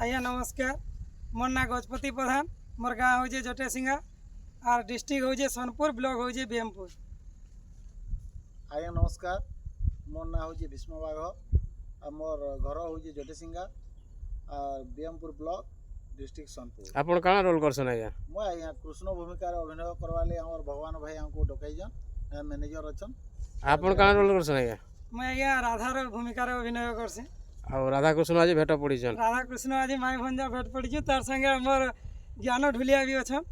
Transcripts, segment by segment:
आज्ञा नमस्कार। मोर ना गजपति प्रधान, मोर गाँव हो जटेसिंगा और डिस्ट्रिक्ट हो सोनपुर, ब्लॉक हो बीएमपुर। आज्ञा नमस्कार। मोर ना हूँ भीष्म बाघ और मोर घर हूँ जटेसिंगा और बीएमपुर ब्लॉक डिस्ट्रिक्ट सोनपुर। आपण काना रोल करसन आज्ञा? मु आज्ञा कृष्ण भूमिका अभिनय करवाले हमर भगवान भाई हमको डकैजन मैनेजर अछन। आपण काना रोल करसन आज्ञा? मैं आज्ञा राधार भूमिका अभिनय करसी। और राधा कृष्ण आज भेट पड़ीछन? राधा कृष्ण आज माई भंजा भेट पड़ी तार संगे हमर ज्ञान ढुलिया भी अछन।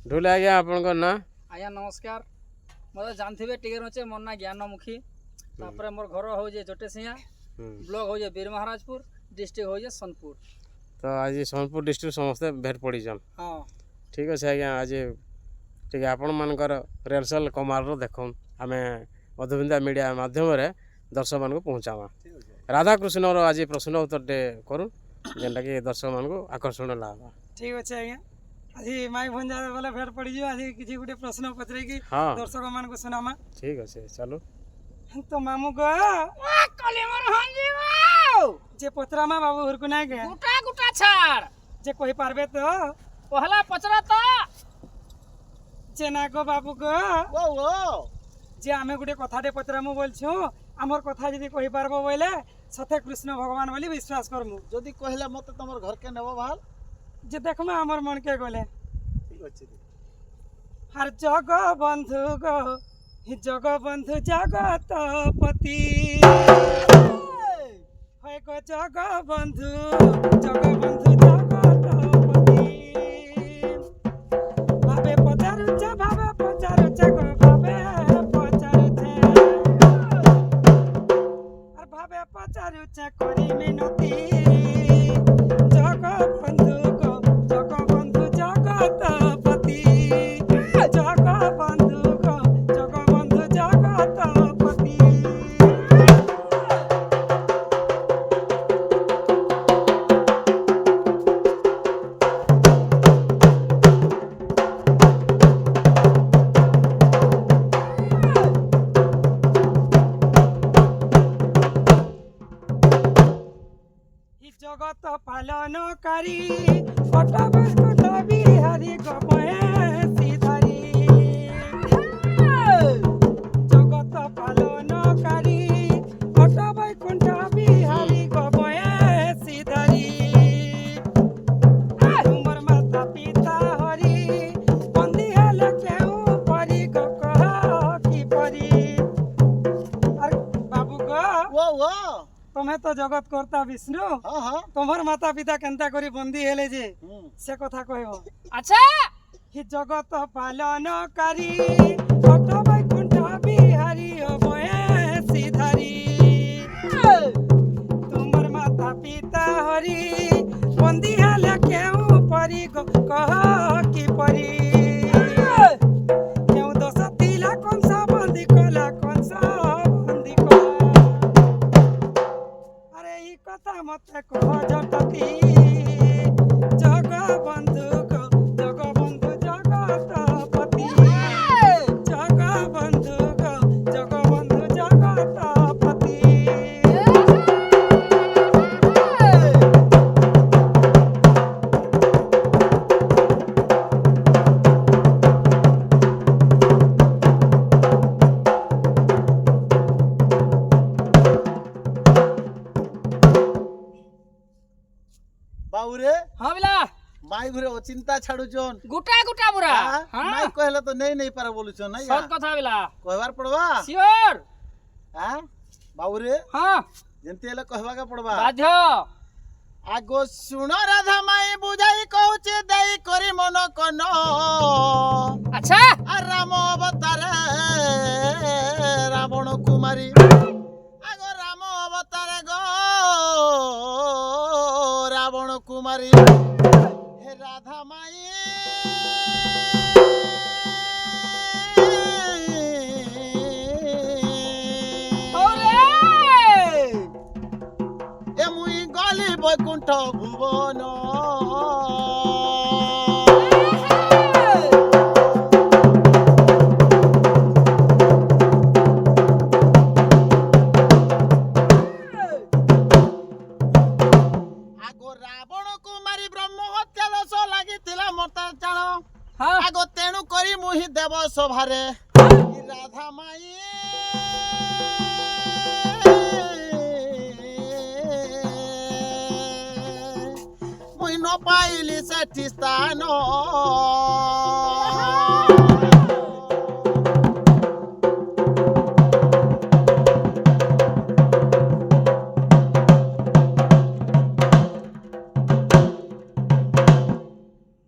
ढुलिया आज्ञा आपन ना? आज्ञा नमस्कार। मते जानथिबे टिके रचे मोर ना ज्ञानमुखी। तापर मोर घर हो जटेसिंगा, ब्लॉक हो बीर महाराजपुर, डिस्ट्रिक्ट हो सोनपुर। तो आज सोनपुर डिस्ट्रिक्ट समस्त भेट पड़ीछन। हां ठीक अछि आज्ञा। आज ठीक आपण मानकर रिहर्सल कमाल देखन आमे मधुबिंदा मीडिया माध्यम रे दर्शक मान को पहुंचावा। राधा कृष्ण आज प्रश्न उत्तर टे करू जेनटा कि दर्शक मान को आकर्षण लागा। ठीक अछि आज्ञा। आज माई भंजा वाला भेट पड़ी जो आज किछि गुटे प्रश्न पत्रे की दर्शक मान को सुनामा। ठीक अछि चलो। तो मामू गो कलिमर हंजीओ जे पत्रमा बाबू हुरकु नाही के गुटा गुटा छाड़ जे कहि पारबे तो पहला पचरा तो जे ना गो बाबू गो वो वो जे आमे गुटे कथाटे पत्रामु बोलछु हमर कथा जदी कहि पारबो बोले सत्य कृष्ण भगवान बोली विश्वास करमु। जदी कहला मते तमर घर के नेबो भाल जे देखमा हमर मन के गले। ठीक अछि। हर जग बंधु गो जग बंधु जगतपति होय गो जग बंधु जगतपति भावे पचारुचे गो भावे पचारुचे करी मिनती जग बंधु गो जग बंधु जगतपति जग बंधु गो जग बंधु जगतपति। जगत पालनकारी कटबस्कुट बिहारी गमहेसी धारी जगत पालनकारी कटबैकुंठ बिहारी गमहेसी धारी तुमर माता पिता हरि बंदी हेले केउ परी गो कह की परी। अरे बाबू गो वो वो तुम्हें तो जगत करता विष्णु। हां हां तुम्हार माता पिता केनता करी बंदी हेले जे से कथा कहबो। अच्छा हि जगत पालनकारी कट बैकुंठ बिहारी महेशी धारी तुमर माता पिता हरि बंदी हेले केउ परी कह की परी। केउ दस तिला कंस बंदी कला कंस बंदी कला। अरे ई कथा मते कह जटती जग बंधु गो जग बंधु जगतपति जग बंधु गो जग बंधु जगतपति। बाबू रे हां बिला माई घरे अचिंता छाडुचन गुटा गुटा बुरा। हां माई कहला तो नहीं पार बोलुचन ना सब कथा बिला कहबार पड़बा श्योर। हां बाबू रे हां जेंती हेले कहबा का पड़बा बाध्य। आगो सुन राधा माई बुझाई कहूचे देई करी मन कन। अच्छा आ राम अवतार रावण कुमारी आगो राम अवतार गो रावण कुमारी हे राधा माई ए मुई गली बैकुंठ भुवन आगो रावण को କରି ମୁହିଁ ଦେବ ସଭାରେ ରାଧା ମାଇ ମୁଇଁ ନ ପାଇଲି ସେଠି ସ୍ଥାନ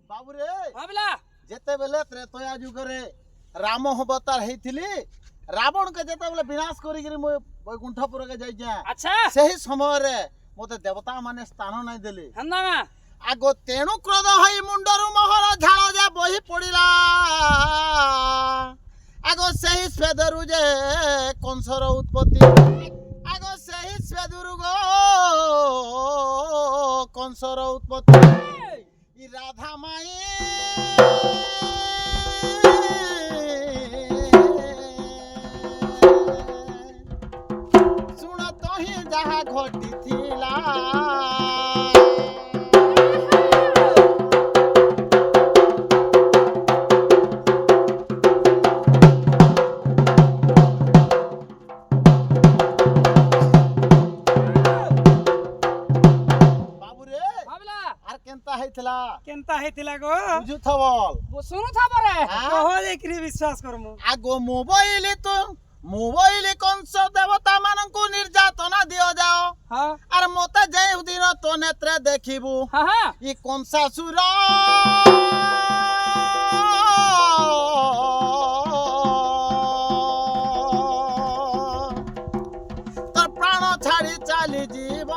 ବାବୁରେ ଭାବିଲା ଯେତେବେଳେ ତ୍ରେତୟା ଯୁଗରେ ରାମ ଅବତାର ହେଇଥିଲି ରାବଣকে ଯେତେବେଳେ ବିନାଶ କରିକିରି ମୁଁ ବୈକୁଣ୍ଠପୁରକେ ଯାଇଛେ ଆଚ୍ଛା ସେହି ସମୟରେ ମୋତେ ଦେବତା ମାନେ ସ୍ଥାନ ନାଇଁ ଦେଲେ ହେନ୍ତା ମା ଆଗ ତେଣୁ କ୍ରୋଧ ହୋଇ ମୁଣ୍ଡରୁ ମହର ଝାଳ ଯେ ବହି ପଡ଼ିଲା ଆଗ ସେହି ସ୍ୱେଦରୁ ଯେ କଂସର ଉତ୍ପତ୍ତି ଆଗ ସେହି ସ୍ୱେଦରୁ ଗୋ କଂସର ଉତ୍ପତ୍ତି ଇ ରାଧା ମାଇ ଶୁଣ ତହିଁ ଯାହା ଘଟିଥିଲା ବାବୁରେ ଭାବିଲା ଆର୍ କେନ୍ତା ହେଇଥିଲା କେନ୍ତା ହେଇଥିଲା ଗୋ ବୁଝୁଥବ ଶୁଣୁଥା ପରେ କହ ଦେଇକିରି ବିଶ୍ୱାସ କରମୁ ଆଗ ମୋବାଇଲ କଂସ ଦେବତା ମାନଙ୍କୁ ନିର୍ଯାତନା ଦିଅ ଯାଅ ହଁ ଆର୍ ମତେ ଯେଉଁ ଦିନ ତୋ ନେତ୍ରେ ଦେଖିବୁ ହଁ ହଁ ଇ କଂସାସୁର তোর প্রাণ ছাড়ি চালি জীব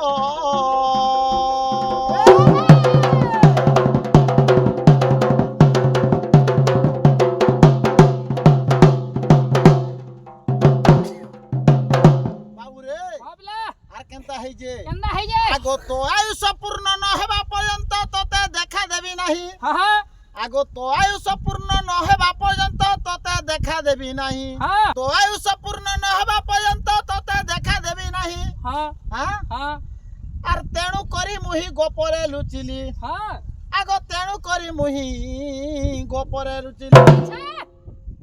বাবুরে ভাবিলা আর কেনতা হইছে কেন্তা ହେଇଯାଏ আগ তো আয়ুষ পূর্ণ ন হেবা পর্যন্ত তোতে দেখা দেবি নাহি ହଁ ହଁ আগ তো আয়ুষ পূর্ণ ন হেবা পর্যন্ত তোতে দেখা দেবি নাহি ହଁ তো আয়ুষ পূর্ণ ন হেবা পর্যন্ত তোতে দেখা দেবি নাহি ହଁ হ্যাঁ ହଁ আর তেণু করি মুহি গোপরে লুচিলি ହଁ আগ তেণু করি মুহি গোপরে লুচিলি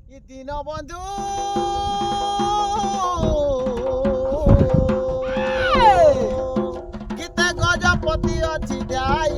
ই দিন বন্ধু গীতে গজপতি অছি যাই